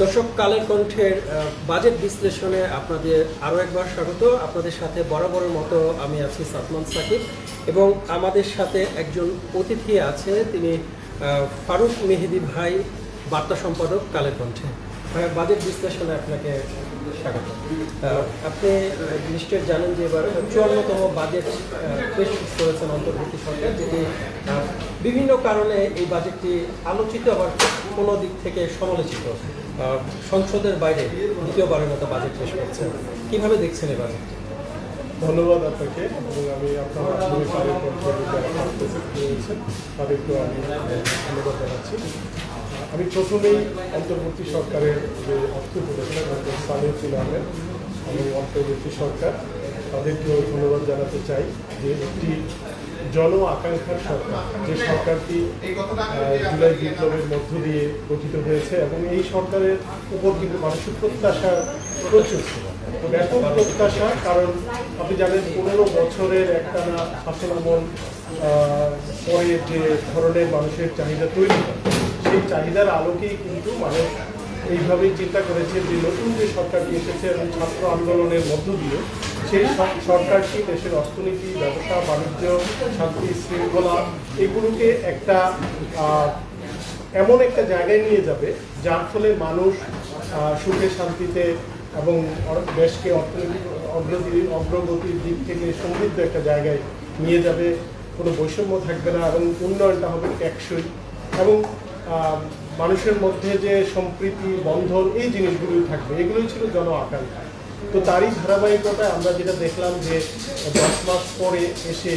দর্শক, কালের কণ্ঠের বাজেট বিশ্লেষণে আপনাদের আরও একবার স্বাগত। আপনাদের সাথে বরাবরের মতো আমি আছি সাতমান সাকিব এবং আমাদের সাথে একজন অতিথি আছে, তিনি ফারুক মেহেদি ভাই, বার্তা সম্পাদক কালের কণ্ঠে। বাজেট বিশ্লেষণে আপনাকে স্বাগত। আপনি নিশ্চয় জানেন যে এবার 54তম বাজেট পেশ করেছেন অন্তর্বর্তী সরকার, যেটি বিভিন্ন কারণে এই বাজেটটি আলোচিত, আবার কোনো দিক থেকে সমালোচিত। সংসদের বাইরে দ্বিতীয়বারের মতো বাজেট পেশ করছেন, কীভাবে দেখছেন এই বাজেট? ধন্যবাদ আপনাকে, এবং আমি আপনার তাদেরকেও আমি ধন্যবাদ জানাচ্ছি। আমি প্রথমেই অন্তর্বর্তী সরকারের যে অর্থ করেছেন ডক্টর সালেউদ্দিন আহমেদ এবং অন্তর্বর্তী সরকার, তাদেরকেও ধন্যবাদ জানাতে চাই যে একটি জন আকাঙ্ক্ষার সরকার, যে সরকারটি জুলাই বিপ্লবের মধ্য দিয়ে গঠিত হয়েছে, এবং এই সরকারের উপর কিন্তু মানুষের প্রত্যাশা প্রচুর ছিল, ব্যাপক প্রত্যাশা। কারণ আপনি জানেন 15 বছরের একটানা শাসনামল পরে যে ধরনের মানুষের চাহিদা তৈরি হয়, সেই চাহিদার আলোকেই কিন্তু মানুষ এইভাবেই চিন্তা করেছে যে নতুন যে সরকারটি এসেছে এবং ছাত্র আন্দোলনের মধ্য দিয়ে সেই সরকারটি দেশের অর্থনীতি, ব্যবসা বাণিজ্য, শান্তি শৃঙ্খলা এগুলোকে একটা এমন একটা জায়গায় নিয়ে যাবে যার ফলে মানুষ সুখে শান্তিতে এবং দেশকে অর্থনৈতিক অগ্রগতির দিক থেকে সমৃদ্ধ একটা জায়গায় নিয়ে যাবে, কোনো বৈষম্য থাকবে না এবং উন্নয়নটা হবে টেকসই, এবং মানুষের মধ্যে যে সম্প্রীতি বন্ধন এই জিনিসগুলোই থাকবে। এগুলোই ছিল জন আকাঙ্ক্ষা। তো তারই ধারাবাহিকতায় আমরা যেটা দেখলাম যে 10 মাস পরে এসে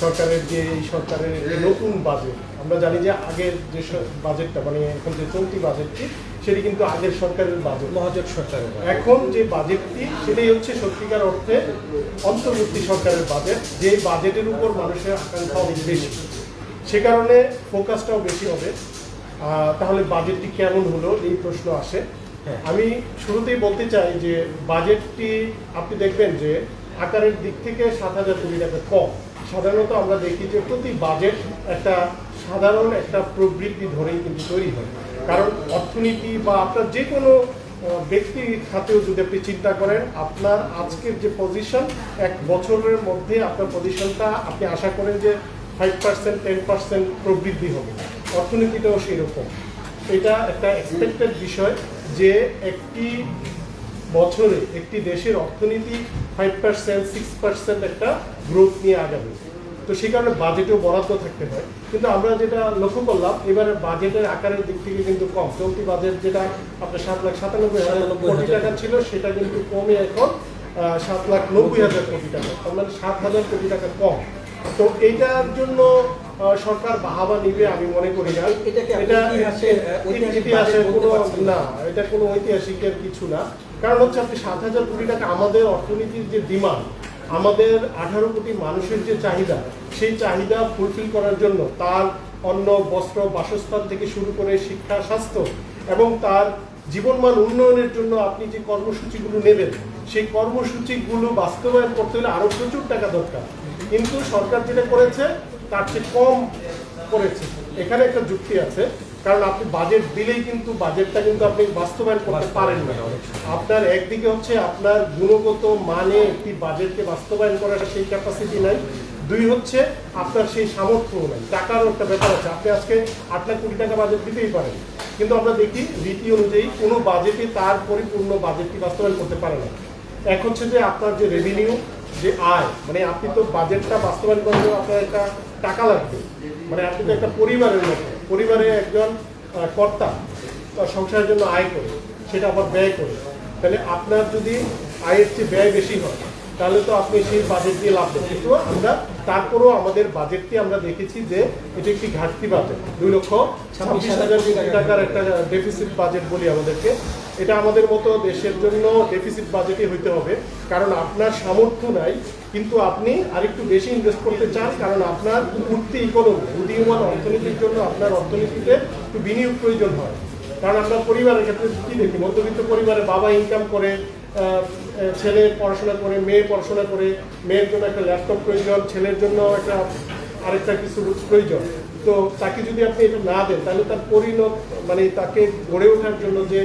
সরকারের যে এই সরকারের নতুন বাজেট, আমরা জানি যে আগের যে বাজেটটা মানে এখন যে চলতি বাজেটটি সেটি কিন্তু আগের সরকারের বাজেট, মহাজোট সরকারের। এখন যে বাজেটটি সেটাই হচ্ছে সত্যিকার অর্থে অন্তর্বর্তী সরকারের বাজেট, যে বাজেটের উপর মানুষের আকাঙ্ক্ষা অনেক বেশি, সে কারণে ফোকাসটাও বেশি হবে। তাহলে বাজেটটি কেমন হলো এই প্রশ্ন আসে। আমি শুরুতেই বলতে চাই যে বাজেটটি আপনি দেখবেন যে আকারের দিক থেকে 7,000 কোটি টাকা কম। সাধারণত আমরা দেখি যে প্রতি বাজেট একটা সাধারণ একটা প্রবৃত্তি ধরেই কিন্তু তৈরি হয়, কারণ অর্থনীতি বা আপনার যে কোনো ব্যক্তি খাতেও যদি আপনি চিন্তা করেন, আপনার আজকের যে পজিশন, এক বছরের মধ্যে আপনার পজিশনটা আপনি আশা করেন যে 5%, 10% প্রবৃদ্ধি হবে। অর্থনীতিটাও সেই রকম। এটা একটা এক্সপেক্টেড বিষয় যে একটি বছরে একটি দেশের অর্থনীতি 5%, 6% একটা গ্রোথ নিয়ে আগাবে। তো সেই কারণে বাজেটেও বরাদ্দ থাকতে হয়। কিন্তু আমরা যেটা লক্ষ্য করলাম, এবারে বাজেটের আকারের দিক থেকে কিন্তু কম। চলতি বাজেট যেটা আপনার 7,97,000 কোটি টাকা ছিল, সেটা কিন্তু কমে এখন 7,90,000 কোটি টাকা, তার মানে 7,000 কোটি টাকা কম। তো এইটার জন্য সরকার বাহাবা নিবে আমি মনে করি না। ইতিহাসের কোনো না, এটা কোনো ঐতিহাসিকের কিছু না। কারণ হচ্ছে আপনি 7,000 কোটি টাকা, আমাদের অর্থনীতির যে ডিমান্ড, আমাদের 18 কোটি মানুষের যে চাহিদা, সেই চাহিদা ফুলফিল করার জন্য তার অন্ন, বস্ত্র, বাসস্থান থেকে শুরু করে শিক্ষা, স্বাস্থ্য এবং তার জীবনমান উন্নয়নের জন্য আপনি যে কর্মসূচিগুলো নেবেন, সেই কর্মসূচিগুলো বাস্তবায়ন করতে হলে আরও প্রচুর টাকা দরকার। কিন্তু সরকার যেটা করেছে তার চেয়ে কম করেছে। এখানে একটা যুক্তি আছে, কারণ আপনি বাজেট দিলেই কিন্তু বাজেটটা কিন্তু আপনি বাস্তবায়ন করতে পারেন না। আপনার একদিকে হচ্ছে আপনার গুণগত মানে একটি বাজেটকে বাস্তবায়ন করার সেই ক্যাপাসিটি নাই, দুই হচ্ছে আপনার সেই সামর্থ্যও নাই, টাকারও একটা ব্যাপার আছে। আপনি আজকে 8 লাখ কোটি টাকা বাজেট দিতেই পারেন, কিন্তু আমরা দেখি রীতি অনুযায়ী কোনো বাজেটে তার পরিপূর্ণ বাজেটটি বাস্তবায়ন করতে পারে না। এক হচ্ছে যে আপনার যে রেভিনিউ, যে আয়, মানে আপনি তো বাজেটটা বাস্তবায়ন করার জন্য আপনার একটা টাকা লাগবে। মানে আপনি তো একটা পরিবারের মতো, পরিবারে একজন কর্তা সংসারের জন্য আয় করে, সেটা আবার ব্যয় করে, তাহলে আপনার যদি আয়ের চেয়ে ব্যয় বেশি হয় তাহলে তো আপনি সেই বাজেট দিয়ে লাভ দেন। কিন্তু আমরা তারপরেও আমাদের বাজেটটি আমরা দেখেছি যে এটা একটি ঘাটতি বাজেট, 2,26,000 কোটি টাকার একটা ডেফিসিট বাজেট বলি আমাদেরকে। এটা আমাদের মতো দেশের জন্য ডেফিসিট বাজেটই হইতে হবে, কারণ আপনার সামর্থ্য নাই কিন্তু আপনি আরেকটু বেশি ইনভেস্ট করতে চান, কারণ আপনার উঠতি ইকোনমি, উদীয়মান অর্থনীতির জন্য আপনার অর্থনীতিতে একটু বিনিয়োগ প্রয়োজন হয়। কারণ আমরা পরিবারের ক্ষেত্রে কী দেখি, মধ্যবিত্ত পরিবারে বাবা ইনকাম করে, ছেলে পড়াশোনা করে, মেয়ে পড়াশোনা করে, মেয়ের জন্য একটা ল্যাপটপ প্রয়োজন, ছেলের জন্য একটা আরেকটা কিছু প্রয়োজন। তো তাকে যদি আপনি এটা না দেন তাহলে তার পরিণত মানে তাকে গড়ে ওঠার জন্য যে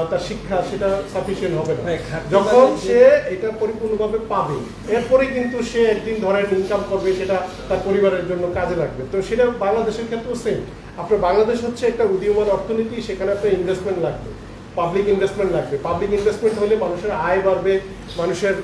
তার শিক্ষা সেটা সাফিসিয়েন্ট হবে না। হ্যাঁ, ঘাটতি যখন বাজেট সে এটা পরিপূর্ণভাবে পাবে, এরপরে কিন্তু সে একদিন ধরেন ইনকাম করবে, সেটা তার পরিবারের জন্য কাজে লাগবে। তো সেটা বাংলাদেশের ক্ষেত্রেও সেম। আপনার বাংলাদেশ হচ্ছে একটা উদীয়মান অর্থনীতি, সেখানে আপনার ইনভেস্টমেন্ট লাগবে, পাবলিক ইনভেস্টমেন্ট লাগবে। পাবলিক ইনভেস্টমেন্ট হলে মানুষের আয় বাড়বে, মানুষের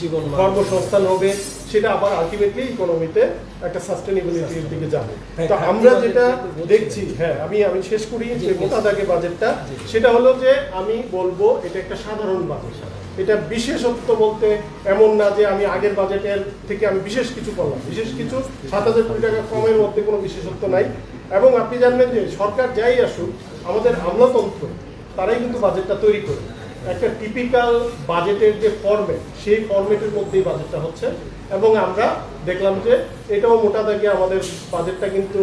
জীবন মান। কর্মসংস্থান হবে, সেটা আবার আলটিমেটলি ইকোনমিতে একটা সাস্টেনেবিলিটির দিকে যাবে। হ্যাঁ, তো ঘাটতি আমরা বাজেট যেটা যেহেতু বলছিলেন। দেখছি, হ্যাঁ আমি শেষ করি যে মোটা দাগে বাজেটটা, সেটা হলো যে আমি বলবো এটা একটা সাধারণ বাজেট। এটা বিশেষত্ব বলতে এমন না যে আমি আগের বাজেটের থেকে আমি বিশেষ কিছু করলাম, বিশেষ কিছু 7,000 কোটি টাকা কমের মধ্যে কোনো বিশেষত্ব নাই। এবং আপনি জানবেন যে সরকার যাই আসুক, আমাদের আমলাতন্ত্র তারাই কিন্তু বাজেটটা তৈরি করে। একটা টিপিক্যাল বাজেটের যে ফরম্যাট, সেই ফরম্যাটের মধ্যেই বাজেটটা হচ্ছে। এবং আমরা দেখলাম যে এটাও মোটা দাগে আমাদের বাজেটটা কিন্তু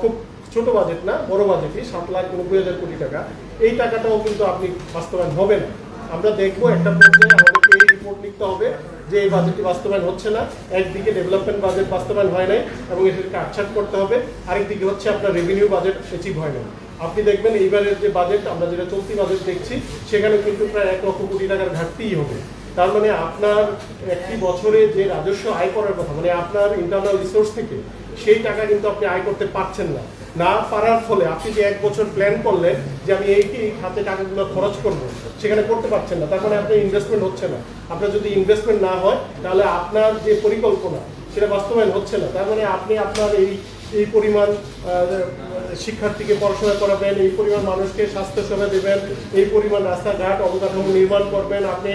খুব ছোট বাজেট না, বড় বাজেটই, 7,90,000 কোটি টাকা। এই টাকাটাও কিন্তু আপনি বাস্তবায়ন হবে না। আমরা দেখবো একটা পর্যায়ে আমাদেরকে এই রিপোর্ট লিখতে হবে যে এই বাজেটটি বাস্তবায়ন হচ্ছে না। একদিকে ডেভেলপমেন্ট বাজেট বাস্তবায়ন হয় নাই এবং এটাকে কাটছাট করতে হবে, আরেকদিকে হচ্ছে আপনার রেভিনিউ বাজেট অ্যাচিভ হয় না। আপনি দেখবেন এইবারের যে বাজেট, আমরা যেটা চলতি বাজেট দেখছি, সেখানে কিন্তু প্রায় 1 লক্ষ কোটি টাকার ঘাটতিই হবে। তার মানে আপনার একটি বছরে যে রাজস্ব আয় করার কথা, মানে আপনার ইন্টারনাল রিসোর্স থেকে, সেই টাকা কিন্তু আপনি আয় করতে পারছেন না। না পারার ফলে আপনি যে 1 বছর প্ল্যান করলেন যে আমি এই খাতে টাকাগুলো খরচ করব, সেখানে করতে পারছেন না। তার মানে আপনার ইনভেস্টমেন্ট হচ্ছে না। আপনার যদি ইনভেস্টমেন্ট না হয়, তাহলে আপনার যে পরিকল্পনা সেটা বাস্তবায়ন হচ্ছে না। তার মানে আপনি আপনার এই পরিমাণ শিক্ষার্থীকে পড়াশোনা করাবেন, এই পরিমাণ মানুষকে স্বাস্থ্যসেবা দেবেন, এই পরিমাণ রাস্তাঘাট অবকাঠামো নির্মাণ করবেন, আপনি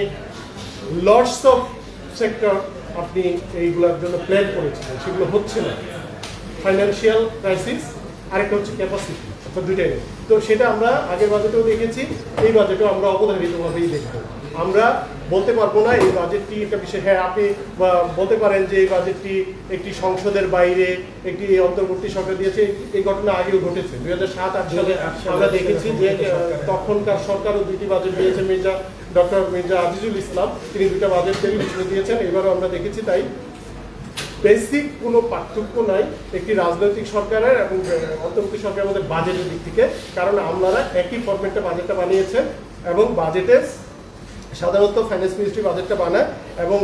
লটস অফ সেক্টর আপনি এইগুলোর জন্য প্ল্যান করেছিলেন, সেগুলো হচ্ছে না। ফাইন্যান্সিয়াল ক্রাইসিস, আরেকটা হচ্ছে ক্যাপাসিটি, দুইটাই। তো সেটা আমরা আগের বাজেটেও দেখেছি, এই বাজেটেও আমরা অবধারিতভাবেই দেখব। আমরা বলতে পারবো না এই বাজেটটি একটা বিষয়, হ্যাঁ আপনি বলতে পারেন যে এই বাজেটটি একটি সংসদের বাইরে, একটি অন্তর্বর্তী সরকার দিয়েছে। এই ঘটনা আগেও ঘটেছে, 2007-8 সালে আমরা দেখেছি যে তখনকার সরকারও 2টি বাজেট দিয়েছে। ডক্টর মির্জা আজিজুল ইসলাম তিনি 2টা বাজেট দিয়েছেন, এবারও আমরা দেখেছি। তাই বেসিক কোনো পার্থক্য নাই একটি রাজনৈতিক সরকারের এবং অন্তর্বর্তী সরকারের মধ্যে বাজেটের দিক থেকে, কারণ আপনারা একই ফরম্যাটে বাজেটটা বানিয়েছেন। এবং বাজেটের সাধারণত ফাইন্যান্স মিনিস্ট্রি বাজেটটা বানায় এবং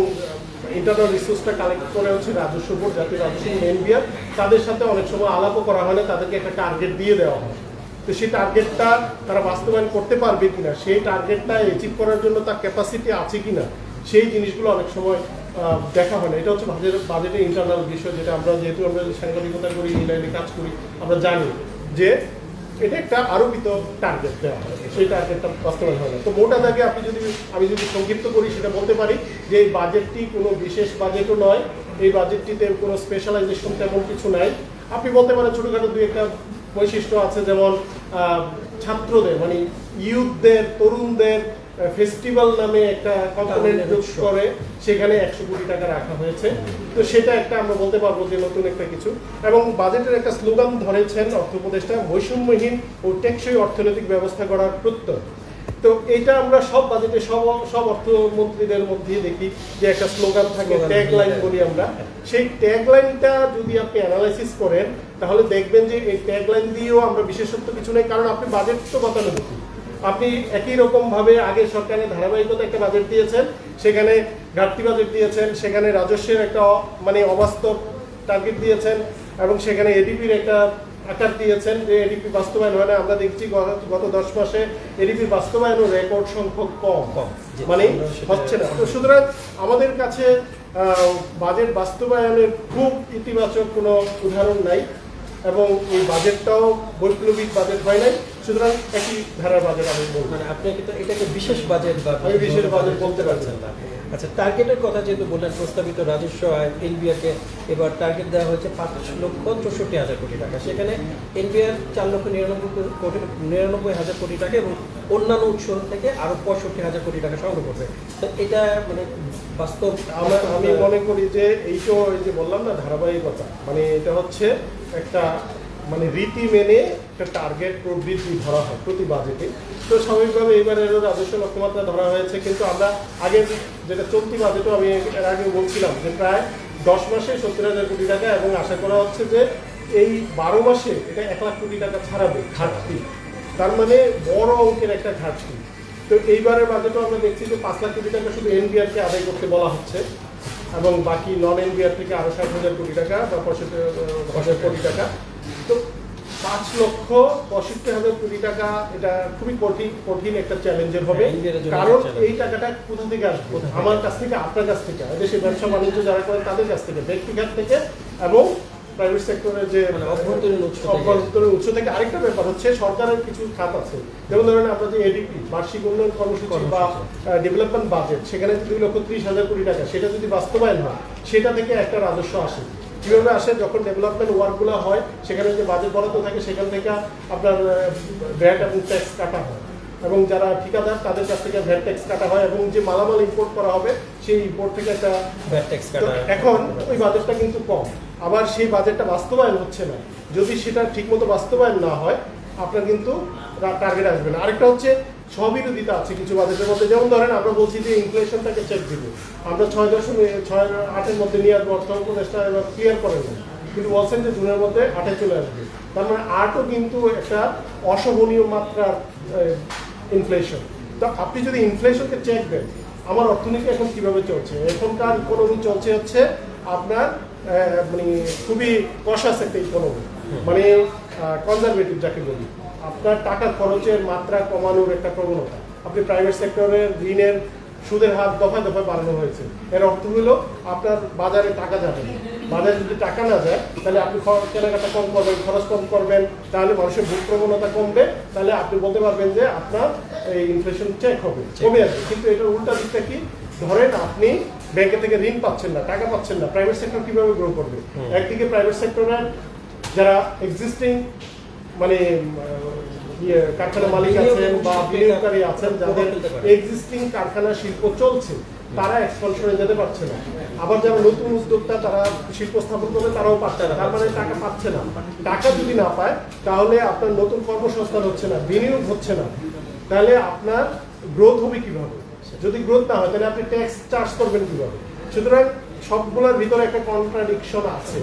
ইন্টারনাল রিসোর্সটা কালেক্ট করে হচ্ছে রাজস্ব বোর্ড, জাতীয় রাজস্ব এনবিআর। তাদের সাথে অনেক সময় আলাপও করা হয় না, তাদেরকে একটা টার্গেট দিয়ে দেওয়া হয়। তো সেই টার্গেটটা তারা বাস্তবায়ন করতে পারবে কিনা, সেই টার্গেটটা অ্যাচিভ করার জন্য তার ক্যাপাসিটি আছে কিনা, সেই জিনিসগুলো অনেক সময় দেখা হয় না। এটা হচ্ছে বাজেটের ইন্টারনাল বিষয়, যেটা আমরা যেহেতু আমরা সাংবাদিকতা করি, এই লাইনে কাজ করি, আমরা জানি যে এটা একটা আরোপিত টার্গেট দেওয়া হয়, সেই টার্গেটটা বাস্তবায়ন হয় না। তো মোটা দাগে আমি যদি সংক্ষিপ্ত করি, সেটা বলতে পারি যে এই বাজেটটি কোনো বিশেষ বাজেটও নয়, এই বাজেটটিতে কোনো স্পেশালাইজেশন তেমন কিছু নাই। আপনি বলতে পারেন ছোটোখাটো 2-1টা বৈশিষ্ট্য আছে, যেমন ছাত্রদের মানে ইউথদের, তরুণদের ফেস্টিভ্যাল নামে একটা কম্পোনেন্ট যোগ করে সেখানে 100 কোটি টাকা রাখা হয়েছে। তো সেটা একটা আমরা বলতে পারবো যে নতুন একটা কিছু। এবং বাজেটের একটা স্লোগান ধরেছেন অর্থ উপদেষ্টা, বৈষম্যহীন ও টেকসই অর্থনৈতিক ব্যবস্থা করার প্রত্যয়। তো এটা আমরা সব বাজেটে সব অর্থমন্ত্রীদের মধ্যে দেখি যে একটা স্লোগান থাকে, ট্যাগ লাইন বলি আমরা। সেই ট্যাগ লাইনটা যদি আপনি অ্যানালাইসিস করেন, তাহলে দেখবেন যে এই ট্যাগ লাইন দিয়েও আমরা বিশেষত্ব কিছু নেই, কারণ আপনি বাজেট তো গতানুগতিক। আপনি একই রকমভাবে আগের সরকারের ধারাবাহিকতা একটা বাজেট দিয়েছেন, সেখানে ঘাটতি বাজেট দিয়েছেন, সেখানে রাজস্বের একটা মানে অবাস্তব টার্গেট দিয়েছেন, এবং সেখানে এডিপির একটা আকার দিয়েছেন যে এডিপি বাস্তবায়ন হয় না। আমরা দেখছি গত 10 মাসে এডিপির বাস্তবায়নও রেকর্ড সংখ্যক কম, মানে হচ্ছে না। তো সুতরাং আমাদের কাছে বাজেট বাস্তবায়নের খুব ইতিবাচক কোনো উদাহরণ নাই, এবং এই বাজেটটাও বৈপ্লবিক বাজেট হয় নাই। সুতরাং একই ধারার বাজেট আমি বলবো। মানে আপনি কিন্তু এটাকে বিশেষ বাজেট বা আমি বিশেষ বাজেট বলতে পারছেন না। আচ্ছা, টার্গেটের কথা যেহেতু বললেন, প্রস্তাবিত রাজস্ব আয় এনবিআরকে এবার টার্গেট দেওয়া হয়েছে 5,64,000 কোটি টাকা। সেখানে এনবিআর 4,99,000 কোটি টাকা এবং অন্যান্য উৎস থেকে আরো 65,000 কোটি টাকা সংগ্রহ করবে। তো এটা মানে বাস্তব আমি মনে করি যে এইটা ওই যে বললাম না ধারাবাহিকতা, মানে এটা হচ্ছে একটা মানে রীতি মেনে একটা টার্গেট প্রবৃদ্ধি ধরা হয় প্রতি বাজেটে। তো স্বাভাবিকভাবে এবারেরও রাজস্ব লক্ষ্যমাত্রা ধরা হয়েছে, কিন্তু আমরা আগের যেটা চলতি বাজেটও আমি এর আগে বলছিলাম যে প্রায় 10 মাসে 70,000 কোটি টাকা, এবং আশা করা হচ্ছে যে এই 12 মাসে এটা 1 লাখ কোটি টাকা ছাড়াবে ঘাটতি। তার মানে বড় অঙ্কের একটা ঘাটতি। তো এইবারের বাজেটও আমরা দেখছি যে 5 লাখ কোটি টাকা শুধু এনবিআরকে আদায় করতে বলা হচ্ছে, এবং বাকি নন এনবিআর থেকে আরো 60,000 কোটি টাকা বা 65,000 কোটি টাকা। তো 5,65,000 কোটি টাকা, এটা খুবই কঠিন একটা চ্যালেঞ্জের হবে। ইন্ডিয়ার জন্য কারণ একটা challenge। এই টাকাটা কোথা থেকে আসবে? আমার কাছ থেকে, আপনার কাছ থেকে, দেশের ব্যবসা বাণিজ্য যারা করেন তাদের কাছ থেকে, ব্যক্তিগত থেকে এবং প্রাইভেট সেক্টরের যে মানে অভ্যন্তরীণ উৎস থেকে। অভ্যন্তরীণ উৎস থেকে। আরেকটা ব্যাপার হচ্ছে সরকারের কিছু খাত আছে, যেমন ধরেন আপনার যে এডিপি বার্ষিক উন্নয়ন কর্মসূচি বা ডেভেলপমেন্ট বাজেট, সেখানে 2,30,000 কোটি টাকা, সেটা যদি বাস্তবায়ন হয় সেটা থেকে একটা রাজস্ব আসে। কীভাবে আসে? যখন ডেভেলপমেন্ট ওয়ার্কগুলো হয় সেখানে যে বাজেট বরাদ্দ থাকে সেখান থেকে আপনার ভ্যাট এবং ট্যাক্স কাটা হয়, এবং যারা ঠিকাদার তাদের কাছ থেকে ভ্যাট ট্যাক্স কাটা হয়, এবং যে মালামাল ইম্পোর্ট করা হবে সেই ইম্পোর্ট থেকে একটা ভ্যাট ট্যাক্স তো কাটা। এখন ওই বাজেটটা কিন্তু কম, আবার সেই বাজেটটা বাস্তবায়ন হচ্ছে না। যদি সেটা ঠিকমতো বাস্তবায়ন না হয় আপনার কিন্তু টার্গেট আসবে না। আরেকটা হচ্ছে স্ববিরোধিতা আছে কিছু বাজেটের মধ্যে, যেমন ধরেন আমরা বলছি যে ইনফ্লেশনটাকে চেক দিব, আমরা 6.8-এর মধ্যে নিয়ে আসবো, অর্থ উপদেষ্টা এবার ক্লিয়ার করেন না, কিন্তু বলছেন যে জুনের মধ্যে 8-এ চলে আসবে। তার মানে 8ও কিন্তু একটা অসহনীয় মাত্রার ইনফ্লেশন। তো আপনি যদি ইনফ্লেশনকে চেক দেন, আমার অর্থনীতি এখন কিভাবে চলছে, এখনকার ইকোনমি চলছে হচ্ছে আপনার মানে খুবই কশাস একটা ইকোনমি, মানে কনজারভেটিভ যাকে বলি। আপনার টাকা খরচের মাত্রা কমানোর একটা প্রবণতা। আপনি প্রাইভেট সেক্টরের ঋণের সুদের হার দফায় দফায় বাড়ানো হয়েছে। এর অর্থ হলো আপনার বাজারে টাকা যাবে না। বাজারে যদি টাকা না যায় তাহলে আপনি কেনাকাটা কম করবেন, খরচ কম করবেন, তাহলে মানুষের ভোগ প্রবণতা কমবে, তাহলে আপনি বলতে পারবেন যে আপনার এই ইনফ্লেশন চেক হবে, কমে আসবে। কিন্তু এটার উল্টা দিকটা কি? ধরেন আপনি ব্যাংকে থেকে ঋণ পাচ্ছেন না, টাকা পাচ্ছেন না, প্রাইভেট সেক্টর কিভাবে গ্রো করবে? একদিকে প্রাইভেট সেক্টরের যারা এক্সিস্টিং মানে কারখানা মালিক আছেন বা বিনিয়োগকারী আছেন, যাদের এক্সিস্টিং কারখানা শিল্প চলছে, তারা এক্সপানশনে যেতে পারছে না। আবার যারা নতুন উদ্যোক্তা তারা শিল্প স্থাপন করবে, তারাও পাচ্ছে না। তার মানে টাকা পাচ্ছে না। টাকা যদি না পায় তাহলে আপনার নতুন কর্মসংস্থান হচ্ছে না, বিনিয়োগ হচ্ছে না, তাহলে আপনার গ্রোথ হবে কিভাবে? যদি গ্রোথ না হয় তাহলে আপনি ট্যাক্স চার্জ করবেন কিভাবে? সুতরাং সবগুলোর ভিতরে একটা কন্ট্রাডিকশন আছে।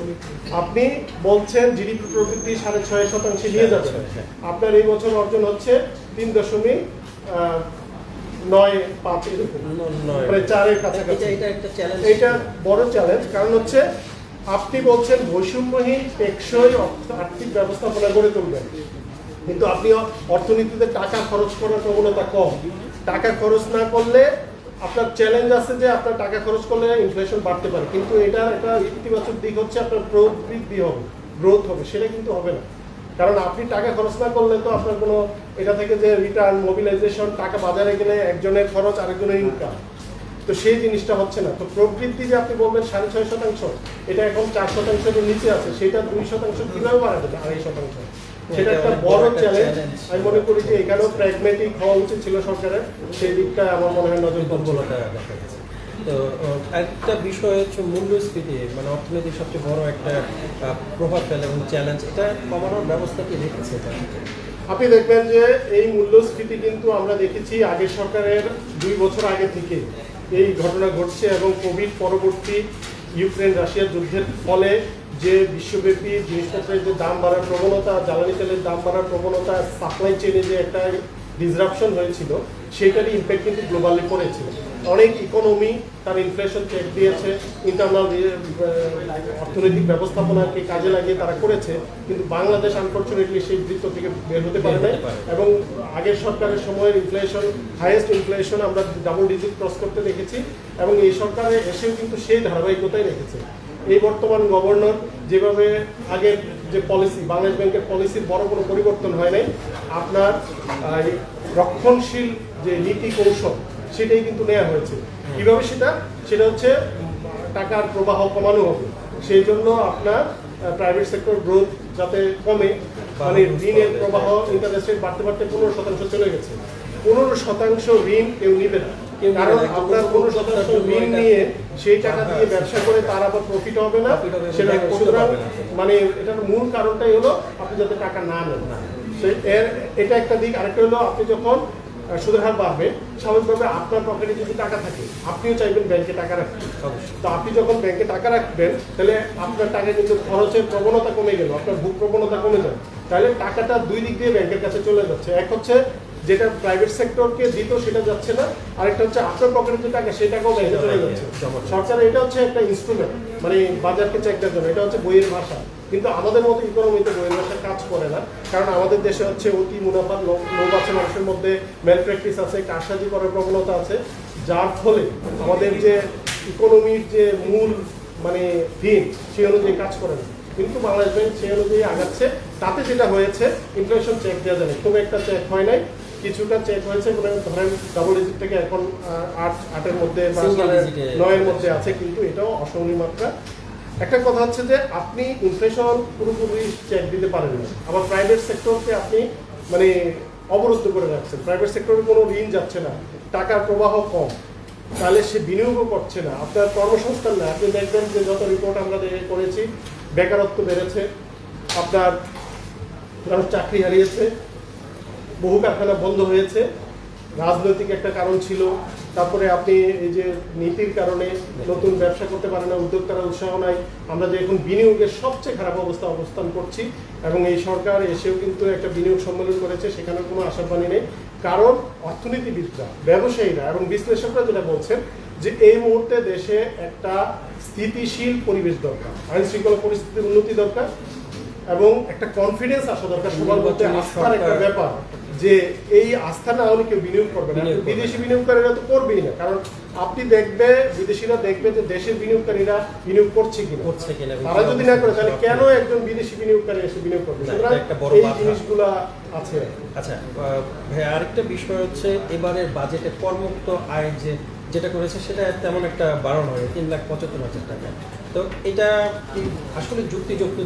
আপনি বলছেন জিডিপি প্রবৃদ্ধি 6.5% নিয়ে যাচ্ছেন, আপনার এই বছর অর্জন হচ্ছে 3.95 এরকম, মানে 4-এর কাছাকাছি। এটা বড় চ্যালেঞ্জ, কারণ হচ্ছে আপনি বলছেন বৈষম্যহীন টেকসই আর্থিক ব্যবস্থাপনা গড়ে তুলবেন, কিন্তু আপনি অর্থনীতিতে টাকা খরচ করার প্রবণতা কম। টাকা খরচ না করলে আপনার চ্যালেঞ্জ আছে যে আপনার টাকা খরচ করলে ইনফ্লেশন বাড়তে পারে, কিন্তু এটার একটা ইতিবাচক দিক হচ্ছে আপনার প্রবৃদ্ধি হবে, গ্রোথ হবে। সেটা কিন্তু হবে না, কারণ আপনি টাকা খরচ না করলে তো আপনার কোনো এটা থেকে যে রিটার্ন মোবিলাইজেশন, টাকা বাজারে গেলে একজনের খরচ আরেকজনের ইনকাম, তো সেই জিনিসটা হচ্ছে না। তো প্রবৃদ্ধি যে আপনি বলবেন 6.5%, এটা এখন 4%-এর নিচে আছে, সেটা 2% কিভাবে বাড়াবে? 2.5%। সেটা একটা বড় চ্যালেঞ্জ। আমি মনে করি যে এখানেও প্র্যাগমেটিক হওয়া উচিত ছিল সরকারের, সেই দিকটা আমার মনে হয় নজর দুর্বলতা দেখা গেছে। তো একটা বিষয় হচ্ছে মূল্যস্ফীতি, মানে অর্থনীতির সবচেয়ে বড় একটা প্রভাব ফেলে এবং চ্যালেঞ্জ, এটা কমানোর ব্যবস্থা কি রেখেছে? আপনি দেখবেন যে এই মূল্যস্ফীতি কিন্তু আমরা দেখেছি আগের সরকারের 2 বছর আগে থেকে এই ঘটনা ঘটছে, এবং কোভিড পরবর্তী ইউক্রেন রাশিয়ার যুদ্ধের ফলে যে বিশ্বব্যাপী জিনিসপত্রের যে দাম বাড়ার প্রবণতা, জ্বালানি তেলের দাম বাড়ার প্রবণতা, সাপ্লাই চেনে যে একটা ডিসরাপশন হয়েছিল, সেটারই ইম্প্যাক্ট কিন্তু গ্লোবালি পড়েছে। অনেক ইকোনমি তার ইনফ্লেশন চেক দিয়েছে, ইন্টারনাল অর্থনৈতিক ব্যবস্থাপনাকে কাজে লাগিয়ে তারা করেছে, কিন্তু বাংলাদেশ আনফর্চুনেটলি সেই বৃত্ত থেকে বের হতে পারে নাই। এবং আগের সরকারের সময়ের ইনফ্লেশন, হাইয়েস্ট ইনফ্লেশন আমরা ডাবল ডিজিট ক্রস করতে দেখেছি, এবং এই সরকারে এসেও কিন্তু সেই ধারাবাহিকতাই রেখেছে। এই বর্তমান গভর্নর যেভাবে আগের যে পলিসি, বাংলাদেশ ব্যাংকের পলিসির বড় কোনো পরিবর্তন হয় নাই, আপনার রক্ষণশীল যে নীতি কৌশল সেটাই কিন্তু নেওয়া হয়েছে। কিভাবে সেটা হচ্ছে টাকার প্রবাহ কমানো হবে, সেই জন্য আপনার প্রাইভেট সেক্টর গ্রোথ যাতে কমে, মানে ঋণের প্রবাহ ইন্টারেস্ট রেট বাড়তে বাড়তে 15% চলে গেছে। 15% ঋণ কেউ নিবে না, কারণ আপনার 15% ঋণ নিয়ে সেই টাকা দিয়ে ব্যবসা করে তার আবার প্রফিট হবে না, সেটা সুতরাং মানে এটার মূল কারণটাই হলো আপনি যাতে টাকা না নেন। এটা একটা দিক। আরেকটা হলো আপনি যখন সুদের হার বাড়বে, স্বাভাবিকভাবে আপনার পকেটে যদি টাকা থাকে আপনিও চাইবেন ব্যাংকে টাকা রাখতে। তো আপনি যখন ব্যাংকে টাকা রাখবেন তাহলে আপনার টাকা কিন্তু খরচের প্রবণতা কমে গেল, আপনার ভোগ প্রবণতা কমে যায়। তাহলে টাকাটা দুই দিক দিয়ে ব্যাংকের কাছে চলে যাচ্ছে। এক হচ্ছে যেটা প্রাইভেট সেক্টরকে দিত সেটা যাচ্ছে না, আরেকটা হচ্ছে আপনার পকেটে যে টাকা সেই টাকাও ব্যাংকে চলে যাচ্ছে। সরকারের এটা হচ্ছে একটা ইনস্ট্রুমেন্ট, মানে বাজারকে চেক দেওয়ার জন্য। এটা হচ্ছে বইয়ের ভাষা, কিন্তু আমাদের মতো ইকোনমিতে বইয়ের ভাষা কাজ করে না। কারণ আমাদের দেশে হচ্ছে অতি মুনাফা লোভ আছে, মানুষের মধ্যে ম্যাল প্র্যাকটিস আছে, কারসাজি করার প্রবণতা আছে, যার ফলে আমাদের যে ইকোনমির যে মূল মানে ভিন সেই অনুযায়ী কাজ করে না। কিন্তু বাংলাদেশ ব্যাংক সেই অনুযায়ী আগাচ্ছে। তাতে যেটা হয়েছে, ইনফ্লেশন চেক দেওয়া যায়, খুব একটা চেক হয় নাই, কিছুটা চেক হয়েছে। ধরেন ডাবল ডিজিট থেকে এখন 8-8-এর মধ্যে বা 9-এর মধ্যে আছে, কিন্তু এটাও অসহনীয় মাত্রা। একটা কথা হচ্ছে যে আপনি ইনফ্লেশন পুরোপুরি চেক দিতে পারেন না, আবার প্রাইভেট সেক্টরকে আপনি মানে অবরুদ্ধ করে রাখছেন। প্রাইভেট সেক্টরে কোনো ঋণ যাচ্ছে না, টাকার প্রবাহ কম, তাহলে সে বিনিয়োগও করছে না, আপনার কর্মসংস্থান না। আপনি দেখবেন যে যত রিপোর্ট আমরা করেছি, বেকারত্ব বেড়েছে, আপনার মানুষ চাকরি হারিয়েছে, বহু কারখানা বন্ধ হয়েছে, রাজনৈতিক একটা কারণ ছিল। তারপরে আপনি এই যে নীতির কারণে নতুন ব্যবসা করতে পারে না, উদ্যোক্তারা উৎসাহ নাই। আমরা যে এখন বিনিয়োগের সবচেয়ে খারাপ অবস্থান করছি, এবং এই সরকার এসেও কিন্তু একটা বিনিয়োগ সম্মেলন করেছে, সেখানে কোনো আশাবাণী নেই। কারণ অর্থনীতিবিদরা, ব্যবসায়ীরা এবং বিশ্লেষকরা যেটা বলছেন যে এই মুহূর্তে দেশে একটা স্থিতিশীল পরিবেশ দরকার, আইন শৃঙ্খলা পরিস্থিতির উন্নতি দরকার, এবং একটা কনফিডেন্স আসা দরকার সবার মধ্যে, আস্থার একটা ব্যাপার, যে এই আস্থা না হলে কেউ বিনিয়োগ করবে না। বিদেশি বিনিয়োগকারীরা তো করবেই না, কারণ আপনি দেখবে, বিদেশিরা দেখবে যে দেশের বিনিয়োগকারীরা বিনিয়োগ করছে কিনা। তারা যদি না করে তাহলে কেন একজন বিদেশি বিনিয়োগকারী এসে বিনিয়োগ করবে? সুতরাং এই জিনিসগুলো আছে। আচ্ছা ভাই, আরেকটা বিষয় হচ্ছে এবারের বাজেটে করমুক্ত আয় যেটা করেছে সেটা তেমন একটা বাড়ানো হয় 3,75,000 টাকা। তো এটা কি আসলে যুক্তিযুক্ত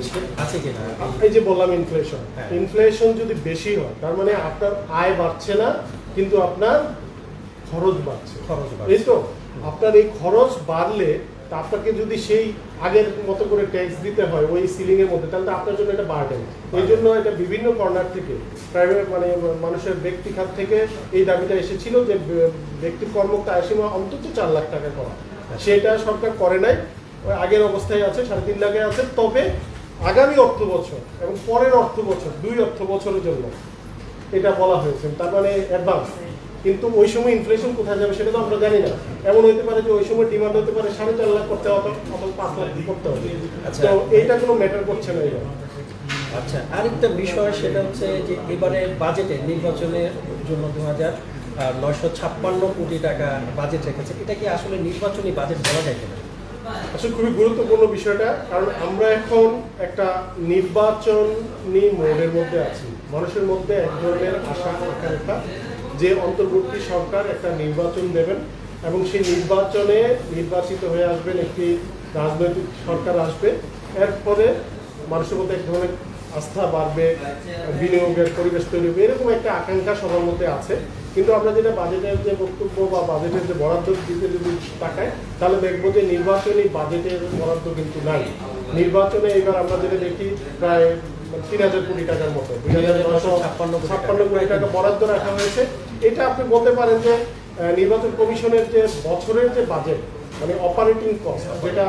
আছে কিনা? এই যে বললাম ইনফ্লেশন, ইনফ্লেশন যদি বেশি হয় তার মানে আপনার আয় বাড়ছে না, কিন্তু আপনার খরচ বাড়ছে। এই তো আপনার এই খরচ বাড়লে তা আপনাকে যদি সেই আগের মতো করে ট্যাক্স দিতে হয় ওই সিলিং এর মধ্যে, তাহলে আপনার জন্য এটা বার্ডেন। এই জন্য এটা বিভিন্ন কর্নার থেকে, প্রাইভেট মানে মানুষের ব্যক্তি খাত থেকে এই দাবিটা এসেছিল যে ব্যক্তির কর্মক্ষমতা আয়সীমা অন্তত 4 লাখ টাকা করা। সেটা সরকার করে নাই, ওই আগের অবস্থায় আছে, 3.5 লাখে আছে। তবে আগামী অর্থ বছর এবং পরের অর্থ বছর, 2 অর্থ বছরের জন্য এটা বলা হয়েছে, তার মানে অ্যাডভান্স। কিন্তু ওই সময় ইনফ্লেশন কোথায় যাবে সেটা তো আমরা জানি না। এমন হতে পারে যে ওই সময় ডিমান্ড হতে পারে 4.5 লাখ করতে হবে, অথবা 5 লাখ করতে হবে। তো এইটা কোনো ম্যাটার করছে না এবার। আচ্ছা, আরেকটা বিষয় সেটা হচ্ছে যে এবারে বাজেটে নির্বাচনের জন্য 2,956 কোটি টাকা বাজেট রেখেছে। এটা কি আসলে নির্বাচনী বাজেট বলা যায় কিনা? আসলে খুবই গুরুত্বপূর্ণ বিষয়টা, কারণ আমরা এখন একটা নির্বাচনী মোডের মধ্যে আছি। মানুষের মধ্যে এক ধরনের আশা আকাঙ্ক্ষা যে অন্তর্বর্তী সরকার একটা নির্বাচন দেবেন, এবং সেই নির্বাচনে নির্বাচিত হয়ে আসবেন একটি রাজনৈতিক সরকার আসবে। এরপরে মানুষের মধ্যে এক ধরনের আস্থা বাড়বে, বিনিয়োগের পরিবেশ তৈরি হবে, এরকম একটা আকাঙ্ক্ষা সবার মধ্যে আছে। কিন্তু আমরা যেটা বাজেটের যে বক্তব্য বা বাজেটের যে বরাদ্দ দিতে যদি তাকাই, তাহলে দেখবো যে নির্বাচনী বাজেটের বরাদ্দ কিন্তু নাই। নির্বাচনে এবার আমরা যেটা দেখি প্রায় 3,000 কোটি টাকার মতো, 2,956 কোটি টাকা বরাদ্দ রাখা হয়েছে। এটা আপনি বলতে পারেন যে নির্বাচন কমিশনের যে বছরের যে বাজেট, মানে অপারেটিং কস্ট যেটা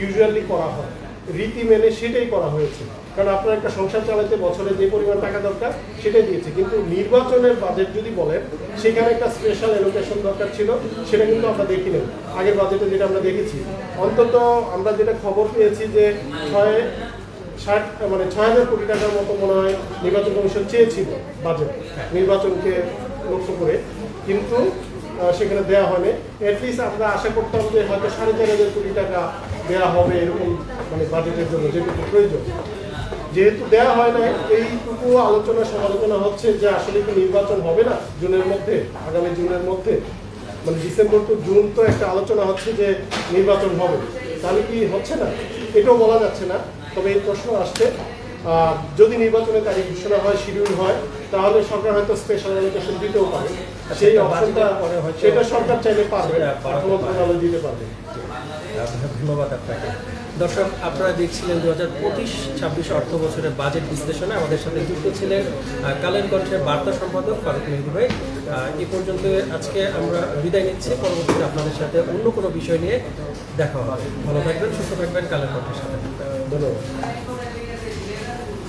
ইউজুয়ালি করা হয় রীতি মেনে, সেটাই করা হয়েছে। কারণ আপনার একটা সংসার চালাতে বছরে যে পরিমাণ টাকা দরকার সেটাই দিয়েছে। কিন্তু নির্বাচনের বাজেট যদি বলেন, সেখানে একটা স্পেশাল অ্যালোকেশন দরকার ছিল, সেটা কিন্তু আমরা দেখি না আগের বাজেটে যেটা আমরা দেখেছি। অন্তত আমরা যেটা খবর পেয়েছি যে 6,000 কোটি টাকার মতো মনে হয় নির্বাচন কমিশন চেয়েছিল বাজেট নির্বাচনকে লক্ষ্য করে, কিন্তু সেখানে দেওয়া হয়নি। অ্যাটলিস্ট আমরা আশা করতাম যে হয়তো 4,500 কোটি টাকা দেওয়া হবে এরকম, মানে বাজেটের জন্য যেটুকু প্রয়োজন। যেহেতু দেওয়া হয় না, এইটুকু আলোচনা সমালোচনা হচ্ছে যে আসলে কি নির্বাচন হবে না জুনের মধ্যে, আগামী জুনের মধ্যে, মানে ডিসেম্বর টু জুন তো একটা আলোচনা হচ্ছে যে নির্বাচন হবে, তাহলে কি হচ্ছে না? এটাও বলা যাচ্ছে না। তবে এই প্রশ্ন আসছে, যদি নির্বাচনের তারিখ ঘোষণা হয়, শিডিউল হয়, তাহলে সরকার হয়তো স্পেশাল অ্যালোকেশন দিতেও পারে। সেই অপশনটা সেটা সরকার চাইলে পারবে, অর্থ মন্ত্রণালয় দিতে পারবে। ধন্যবাদ আপনাকে। দর্শক, আপনারা দেখছিলেন 2025-26 অর্থ বছরের বাজেট বিশ্লেষণে আমাদের সাথে যুক্ত ছিলেন কালের কণ্ঠের বার্তা সম্পাদক ফারুক মেহেদী ভাই। এই পর্যন্ত আজকে আমরা বিদায় নিচ্ছি। পরবর্তীতে আপনাদের সাথে অন্য কোনো বিষয় নিয়ে দেখা হবে। ভালো থাকবেন, সুস্থ থাকবেন, কালের কণ্ঠের সাথে থাকবেন। ধন্যবাদ।